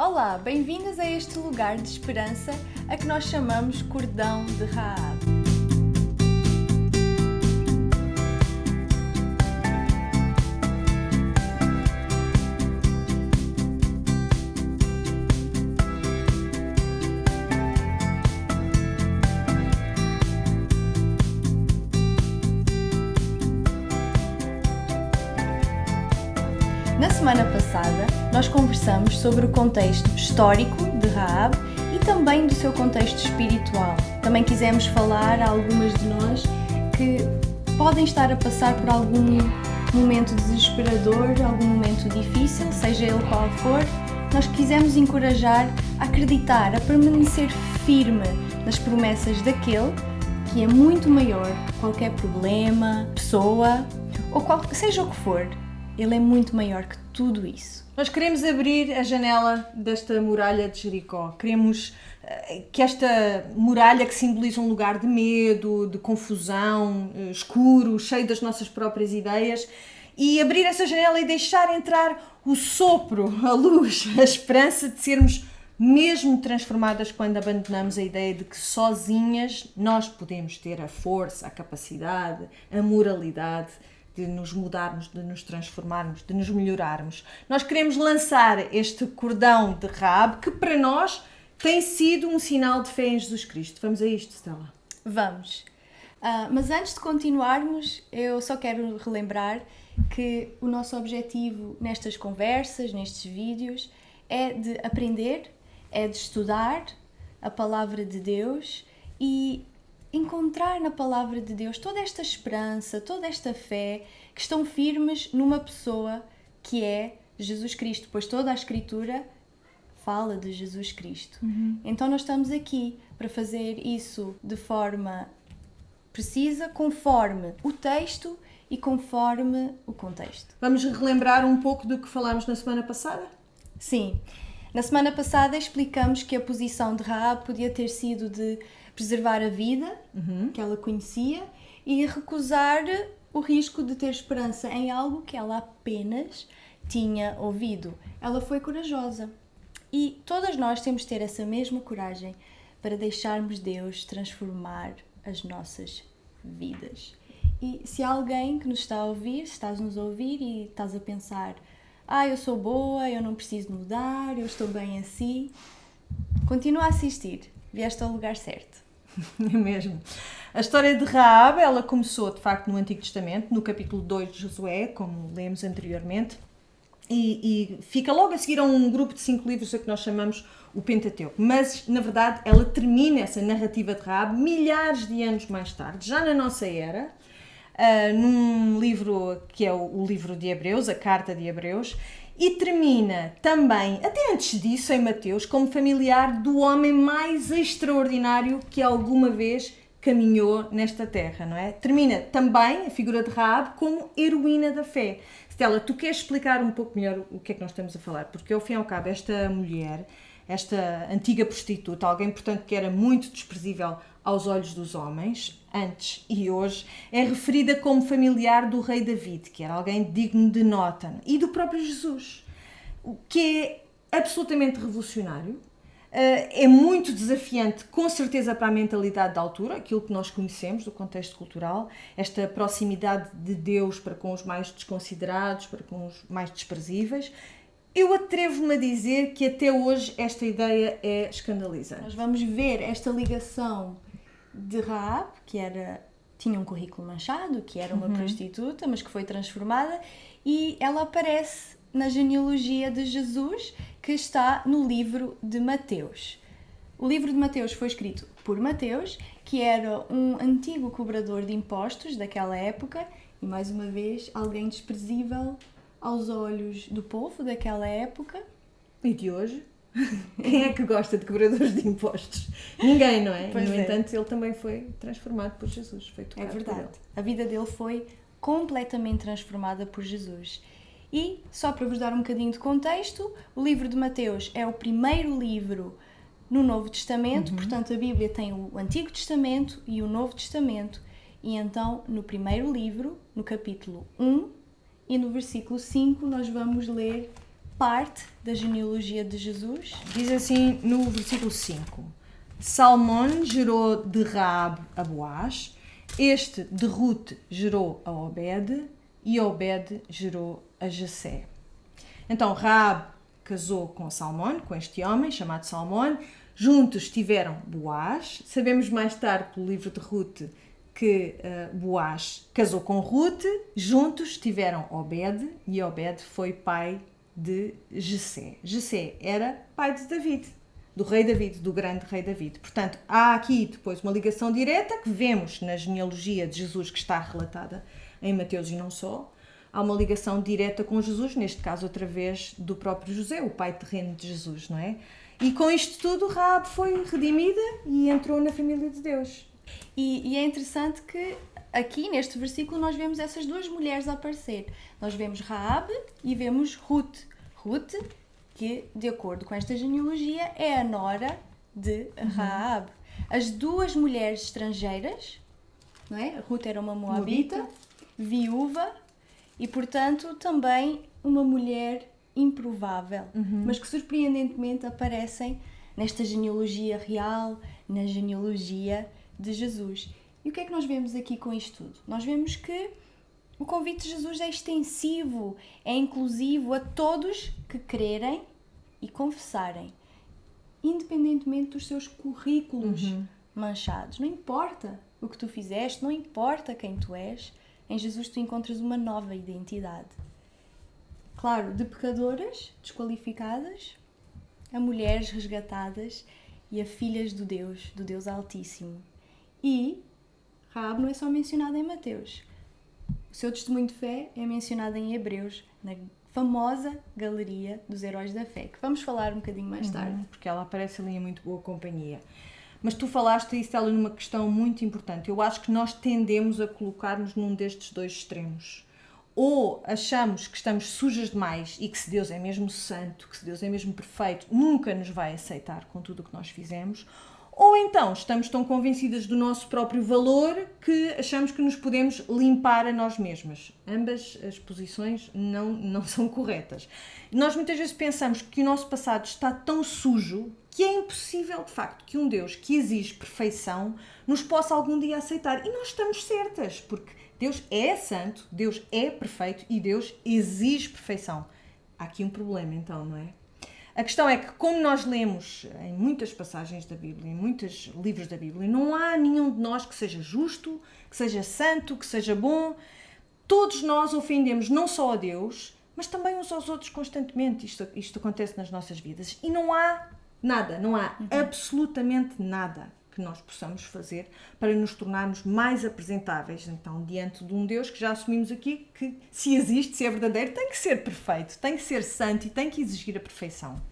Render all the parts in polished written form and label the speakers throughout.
Speaker 1: Olá, bem-vindas a este lugar de esperança a que nós chamamos Cordão de Raab. Na semana passada, nós conversamos sobre o contexto histórico de Raab e também do seu contexto espiritual. Também quisemos falar a algumas de nós que podem estar a passar por algum momento desesperador, algum momento difícil, seja ele qual for. Nós quisemos encorajar a acreditar, a permanecer firme nas promessas daquele que é muito maior que qualquer problema, pessoa ou seja o que for. Ele é muito maior que tudo isso.
Speaker 2: Nós queremos abrir a janela desta muralha de Jericó. Queremos que esta muralha que simboliza um lugar de medo, de confusão, escuro, cheio das nossas próprias ideias, e abrir essa janela e deixar entrar o sopro, a luz, a esperança de sermos mesmo transformadas quando abandonamos a ideia de que sozinhas nós podemos ter a força, a capacidade, a moralidade de nos mudarmos, de nos transformarmos, de nos melhorarmos. Nós queremos lançar este cordão de Raab, que para nós tem sido um sinal de fé em Jesus Cristo. Vamos a isto, Stella?
Speaker 1: Vamos. Mas antes de continuarmos, eu só quero relembrar que o nosso objetivo nestas conversas, nestes vídeos, é de aprender, é de estudar a Palavra de Deus e encontrar na Palavra de Deus toda esta esperança, toda esta fé que estão firmes numa pessoa que é Jesus Cristo, pois toda a Escritura fala de Jesus Cristo. Então nós estamos aqui para fazer isso de forma precisa, conforme o texto e conforme o contexto.
Speaker 2: Vamos relembrar um pouco do que falámos na semana passada?
Speaker 1: Sim. Na semana passada explicamos que a posição de Raab podia ter sido de preservar a vida que ela conhecia e recusar o risco de ter esperança em algo que ela apenas tinha ouvido. Ela foi corajosa e todas nós temos de ter essa mesma coragem para deixarmos Deus transformar as nossas vidas. E se há alguém que nos está a ouvir, se estás-nos a ouvir e estás a pensar eu sou boa, eu não preciso mudar, eu estou bem assim, continua a assistir, vieste ao lugar certo.
Speaker 2: É mesmo. A história de Raab, ela começou de facto no Antigo Testamento, no capítulo 2 de Josué, como lemos anteriormente, e fica logo a seguir a um grupo de 5 livros a que nós chamamos o Pentateuco. Mas, na verdade, ela termina essa narrativa de Raab milhares de anos mais tarde, já na nossa era, num livro que é o livro de Hebreus, a Carta de Hebreus, e termina também, até antes disso, em Mateus, como familiar do homem mais extraordinário que alguma vez caminhou nesta terra, não é? Termina também a figura de Raab como heroína da fé. Stella, tu queres explicar um pouco melhor o que é que nós estamos a falar? Porque, ao fim e ao cabo, esta mulher, esta antiga prostituta, alguém, portanto, que era muito desprezível aos olhos dos homens, antes e hoje, é referida como familiar do rei David, que era alguém digno de nota, e do próprio Jesus, o que é absolutamente revolucionário, é muito desafiante, com certeza, para a mentalidade da altura, aquilo que nós conhecemos do contexto cultural, esta proximidade de Deus para com os mais desconsiderados, para com os mais desprezíveis. Eu atrevo-me a dizer que até hoje esta ideia é escandalizante.
Speaker 1: Nós vamos ver esta ligação de Raab, que tinha um currículo manchado, que era uma prostituta, mas que foi transformada, e ela aparece na genealogia de Jesus, que está no livro de Mateus. O livro de Mateus foi escrito por Mateus, que era um antigo cobrador de impostos daquela época, e mais uma vez alguém desprezível aos olhos do povo daquela época.
Speaker 2: E de hoje? Quem é que gosta de cobradores de impostos? Ninguém, não é?
Speaker 1: Pois
Speaker 2: no
Speaker 1: é.
Speaker 2: entanto, ele também foi transformado por Jesus. Foi tocado
Speaker 1: É verdade.
Speaker 2: por ele.
Speaker 1: A vida dele foi completamente transformada por Jesus. E, só para vos dar um bocadinho de contexto, o livro de Mateus é o primeiro livro no Novo Testamento, portanto a Bíblia tem o Antigo Testamento e o Novo Testamento, e então no primeiro livro, no capítulo 1 e no versículo 5, nós vamos ler parte da genealogia de Jesus?
Speaker 2: Diz assim no versículo 5: Salmón gerou de Raabe a Boaz, este de Rute gerou a Obed, e Obed gerou a Jessé. Então Raabe casou com Salmón, com este homem chamado Salmón. Juntos tiveram Boaz. Sabemos mais tarde pelo livro de Rute que Boaz casou com Rute. Juntos tiveram Obed, e Obed foi pai de Jessé. Jessé era pai de David, do rei David, do grande rei David. Portanto, há aqui depois uma ligação direta que vemos na genealogia de Jesus, que está relatada em Mateus e não só. Há uma ligação direta com Jesus, neste caso através do próprio José, o pai terreno de Jesus, não é? E com isto tudo, Raabe foi redimida e entrou na família de Deus.
Speaker 1: E é interessante que aqui neste versículo nós vemos essas duas mulheres a aparecer. Nós vemos Raabe e vemos Rute. Rute, que de acordo com esta genealogia é a nora de Raabe. As duas mulheres estrangeiras, não é? Rute era uma moabita, viúva e portanto também uma mulher improvável, mas que surpreendentemente aparecem nesta genealogia real, na genealogia de Jesus. E o que é que nós vemos aqui com isto tudo? Nós vemos que o convite de Jesus é extensivo, é inclusivo a todos que crerem e confessarem, independentemente dos seus currículos manchados. Não importa o que tu fizeste, não importa quem tu és, em Jesus tu encontras uma nova identidade. Claro, de pecadoras desqualificadas a mulheres resgatadas e a filhas do Deus Altíssimo. E Raabe não é só mencionada em Mateus. O seu testemunho de fé é mencionado em Hebreus, na famosa galeria dos heróis da fé, que vamos falar um bocadinho mais tarde.
Speaker 2: Porque ela aparece ali em muito boa companhia. Mas tu falaste isso, Stella, numa questão muito importante. Eu acho que nós tendemos a colocar-nos num destes dois extremos. Ou achamos que estamos sujas demais e que se Deus é mesmo santo, que se Deus é mesmo perfeito, nunca nos vai aceitar com tudo o que nós fizemos. Ou então estamos tão convencidas do nosso próprio valor que achamos que nos podemos limpar a nós mesmas. Ambas as posições não são corretas. Nós muitas vezes pensamos que o nosso passado está tão sujo que é impossível, de facto, que um Deus que exige perfeição nos possa algum dia aceitar. E nós estamos certas, porque Deus é santo, Deus é perfeito e Deus exige perfeição. Há aqui um problema, então, não é? A questão é que, como nós lemos em muitas passagens da Bíblia, em muitos livros da Bíblia, não há nenhum de nós que seja justo, que seja santo, que seja bom. Todos nós ofendemos não só a Deus, mas também uns aos outros constantemente. Isto acontece nas nossas vidas. E não há nada, não há absolutamente nada que nós possamos fazer para nos tornarmos mais apresentáveis, então, diante de um Deus que já assumimos aqui que, se existe, se é verdadeiro, tem que ser perfeito, tem que ser santo e tem que exigir a perfeição.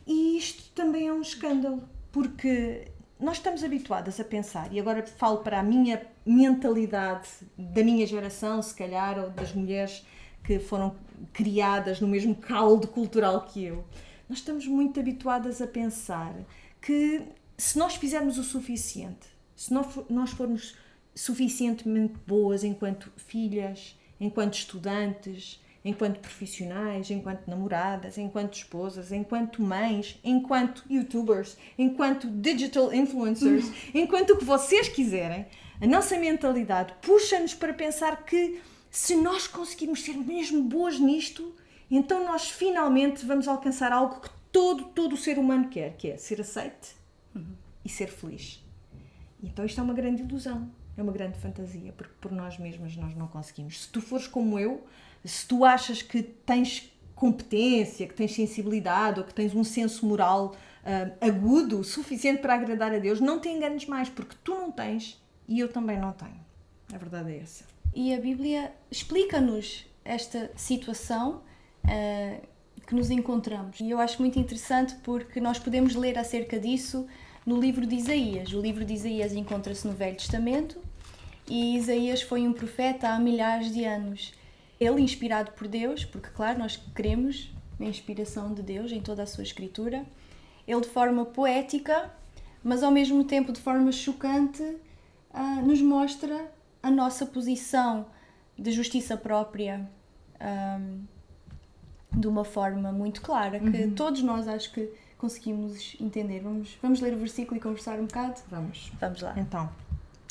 Speaker 2: E isto também é um escândalo, porque nós estamos habituadas a pensar, e agora falo para a minha mentalidade da minha geração, se calhar, ou das mulheres que foram criadas no mesmo caldo cultural que eu, nós estamos muito habituadas a pensar que se nós fizermos o suficiente, se nós formos suficientemente boas enquanto filhas, enquanto estudantes, enquanto profissionais, enquanto namoradas, enquanto esposas, enquanto mães, enquanto youtubers, enquanto digital influencers, enquanto o que vocês quiserem, a nossa mentalidade puxa-nos para pensar que se nós conseguirmos ser mesmo boas nisto, então nós finalmente vamos alcançar algo que todo o ser humano quer, que é ser aceite e ser feliz. Então isto é uma grande ilusão, é uma grande fantasia, porque por nós mesmas nós não conseguimos. Se tu fores como eu, se tu achas que tens competência, que tens sensibilidade ou que tens um senso moral agudo, suficiente para agradar a Deus, não te enganes mais, porque tu não tens e eu também não tenho. A verdade é essa.
Speaker 1: E a Bíblia explica-nos esta situação que nos encontramos. E eu acho muito interessante porque nós podemos ler acerca disso no livro de Isaías. O livro de Isaías encontra-se no Velho Testamento e Isaías foi um profeta há milhares de anos. Ele, inspirado por Deus, porque claro, nós queremos a inspiração de Deus em toda a sua escritura, ele de forma poética, mas ao mesmo tempo de forma chocante, nos mostra a nossa posição de justiça própria, de uma forma muito clara, que todos nós acho que conseguimos entender. Vamos ler o versículo e conversar um bocado?
Speaker 2: Vamos.
Speaker 1: Vamos lá.
Speaker 2: Então,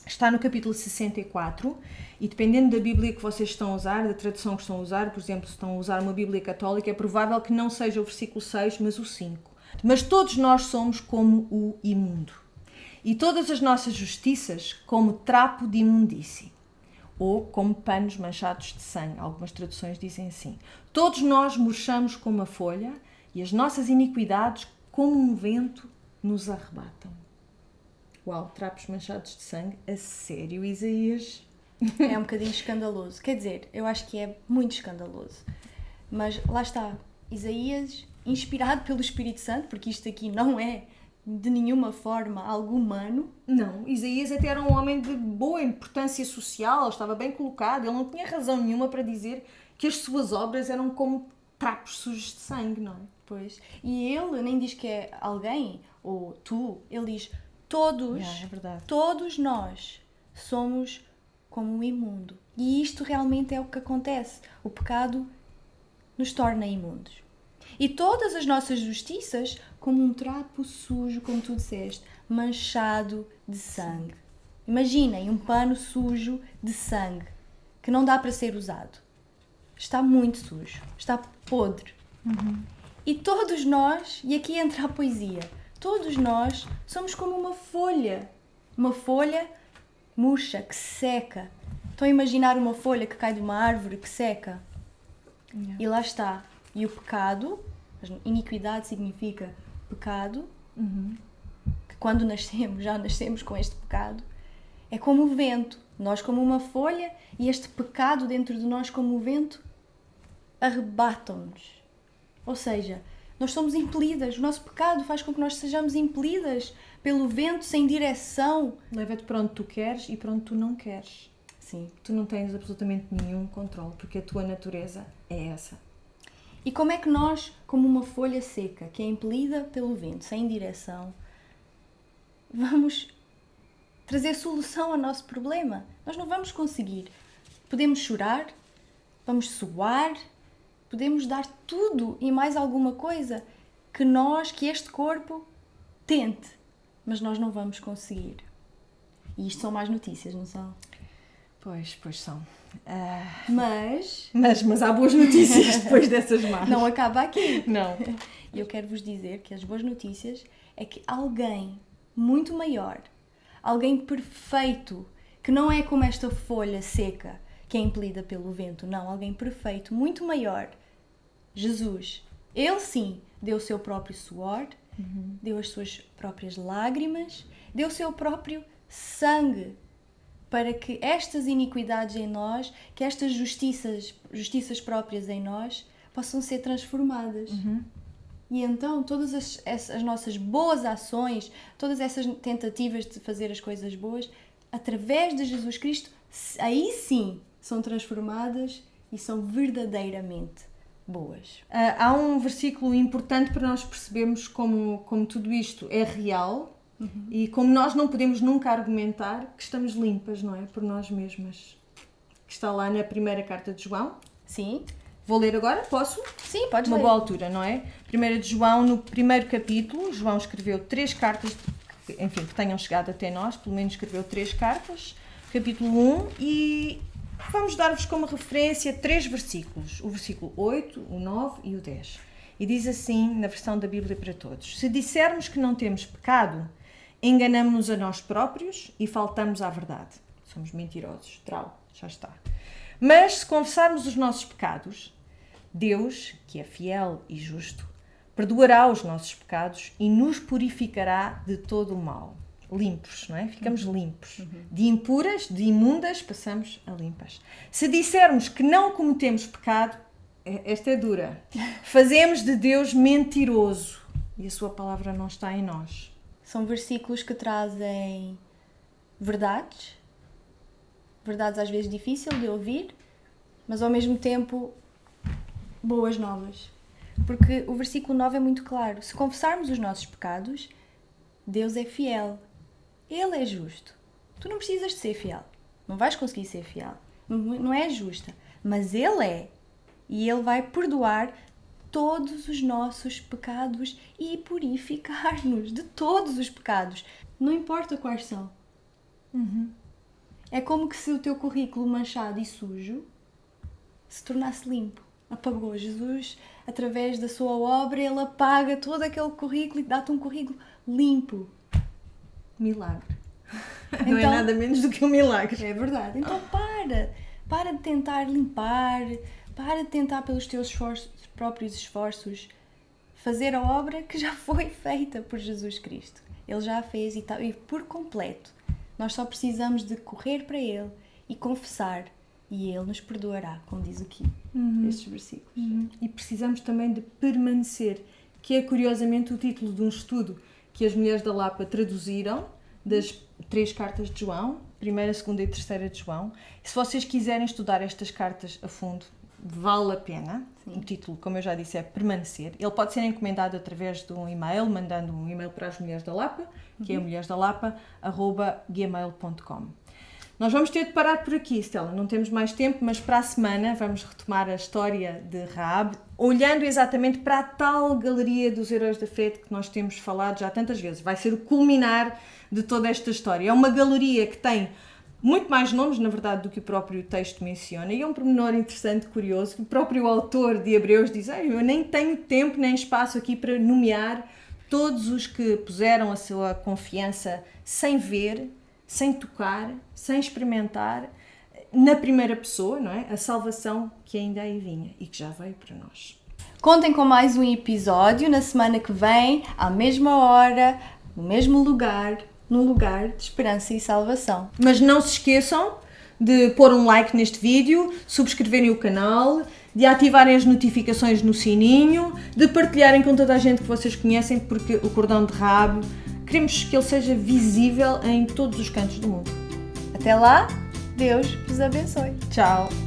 Speaker 2: está no capítulo 64 e dependendo da Bíblia que vocês estão a usar, da tradução que estão a usar, por exemplo, se estão a usar uma Bíblia católica, é provável que não seja o versículo 6, mas o 5. Mas todos nós somos como o imundo, e todas as nossas justiças como trapo de imundície, ou como panos manchados de sangue. Algumas traduções dizem assim. Todos nós murchamos como a folha, e as nossas iniquidades, como um vento, nos arrebatam. Uau, trapos manchados de sangue? A sério, Isaías?
Speaker 1: É um bocadinho escandaloso. Quer dizer, eu acho que é muito escandaloso. Mas lá está, Isaías, inspirado pelo Espírito Santo, porque isto aqui não é de nenhuma forma algo humano.
Speaker 2: Não, Isaías até era um homem de boa importância social, estava bem colocado, ele não tinha razão nenhuma para dizer que as suas obras eram como trapos sujos de sangue, não é?
Speaker 1: Pois. E ele nem diz que é alguém, ou tu, ele diz todos,
Speaker 2: É verdade.
Speaker 1: todos nós somos como o imundo. E isto realmente é o que acontece. O pecado nos torna imundos. E todas as nossas justiças como um trapo sujo, como tu disseste, manchado de sangue. Imaginem um pano sujo de sangue que não dá para ser usado. Está muito sujo, está podre. E todos nós, e aqui entra a poesia, todos nós somos como uma folha murcha, que seca. Estão a imaginar uma folha que cai de uma árvore que seca? E lá está. E o pecado, iniquidade significa pecado, que quando nascemos, já nascemos com este pecado, é como o vento. Nós como uma folha e este pecado dentro de nós como o vento arrebatam-nos. Ou seja, nós somos impelidas, o nosso pecado faz com que nós sejamos impelidas pelo vento sem direção.
Speaker 2: Leva-te para onde tu queres e para onde tu não queres.
Speaker 1: Sim.
Speaker 2: Tu não tens absolutamente nenhum controle, porque a tua natureza é essa.
Speaker 1: E como é que nós, como uma folha seca, que é impelida pelo vento, sem direção, vamos trazer solução ao nosso problema? Nós não vamos conseguir. Podemos chorar, vamos suar, podemos dar tudo e mais alguma coisa que este corpo tente, mas nós não vamos conseguir. E isto são más notícias, não são?
Speaker 2: Pois são.
Speaker 1: Mas
Speaker 2: há boas notícias depois dessas más.
Speaker 1: não acaba aqui.
Speaker 2: Não.
Speaker 1: E eu quero vos dizer que as boas notícias é que alguém muito maior, alguém perfeito, que não é como esta folha seca que é impelida pelo vento, não, alguém perfeito, muito maior, Jesus, ele sim deu o seu próprio suor, deu as suas próprias lágrimas, deu o seu próprio sangue, para que estas iniquidades em nós, que estas justiças próprias em nós, possam ser transformadas. E então todas as nossas boas ações, todas essas tentativas de fazer as coisas boas, através de Jesus Cristo, aí sim são transformadas e são verdadeiramente boas.
Speaker 2: Há um versículo importante para nós percebermos como tudo isto é real. E como nós não podemos nunca argumentar que estamos limpas, não é? Por nós mesmas. Que está lá na primeira carta de João.
Speaker 1: Sim.
Speaker 2: Vou ler agora? Posso?
Speaker 1: Sim, podes
Speaker 2: Uma
Speaker 1: ler.
Speaker 2: boa altura, não é? Primeira de João, no primeiro capítulo, João escreveu 3 cartas, enfim, que tenham chegado até nós, pelo menos escreveu 3 cartas, capítulo 1, e vamos dar-vos como referência 3 versículos. O versículo 8, o 9 e o 10. E diz assim, na versão da Bíblia para Todos: se dissermos que não temos pecado, enganamo-nos a nós próprios e faltamos à verdade. Somos mentirosos. Trau, já está. Mas se confessarmos os nossos pecados, Deus, que é fiel e justo, perdoará os nossos pecados e nos purificará de todo o mal. Limpos, não é? Ficamos limpos. De impuras, de imundas, passamos a limpas. Se dissermos que não cometemos pecado, esta é dura, fazemos de Deus mentiroso e a sua palavra não está em nós.
Speaker 1: São versículos que trazem verdades às vezes difíceis de ouvir, mas ao mesmo tempo boas novas. Porque o versículo 9 é muito claro. Se confessarmos os nossos pecados, Deus é fiel. Ele é justo. Tu não precisas de ser fiel. Não vais conseguir ser fiel. Não é justa. Mas Ele é. E Ele vai perdoar todos os nossos pecados e purificar-nos de todos os pecados. Não importa quais são. É como que se o teu currículo manchado e sujo se tornasse limpo. Apagou. Jesus, através da sua obra, ele apaga todo aquele currículo e dá-te um currículo limpo.
Speaker 2: Milagre. Não é nada menos do que um milagre.
Speaker 1: É verdade. Então para de tentar limpar, para de tentar pelos teus próprios esforços fazer a obra que já foi feita por Jesus Cristo. Ele já a fez e por completo. Nós só precisamos de correr para Ele e confessar, e Ele nos perdoará, como diz aqui estes versículos.
Speaker 2: E precisamos também de permanecer, que é curiosamente o título de um estudo que as mulheres da Lapa traduziram das 3 cartas de João, 1ª, 2ª e 3ª de João. E se vocês quiserem estudar estas cartas a fundo, vale a pena. Sim. O título, como eu já disse, é Permanecer. Ele pode ser encomendado através de um e-mail, mandando um e-mail para as Mulheres da Lapa, que é mulheresdalapa@gmail.com. Nós vamos ter de parar por aqui, Stella. Não temos mais tempo, mas para a semana vamos retomar a história de Rahab, olhando exatamente para a tal galeria dos heróis da fé que nós temos falado já tantas vezes. Vai ser o culminar de toda esta história. É uma galeria que tem muito mais nomes, na verdade, do que o próprio texto menciona. E é um pormenor interessante, curioso, que o próprio autor de Hebreus diz: eu nem tenho tempo nem espaço aqui para nomear todos os que puseram a sua confiança sem ver, sem tocar, sem experimentar, na primeira pessoa, não é? A salvação que ainda aí vinha e que já veio para nós.
Speaker 1: Contem com mais um episódio na semana que vem, à mesma hora, no mesmo lugar, num lugar de esperança e salvação.
Speaker 2: Mas não se esqueçam de pôr um like neste vídeo, subscreverem o canal, de ativarem as notificações no sininho, de partilharem com toda a gente que vocês conhecem, porque o cordão de Rahab queremos que ele seja visível em todos os cantos do mundo.
Speaker 1: Até lá, Deus vos abençoe.
Speaker 2: Tchau!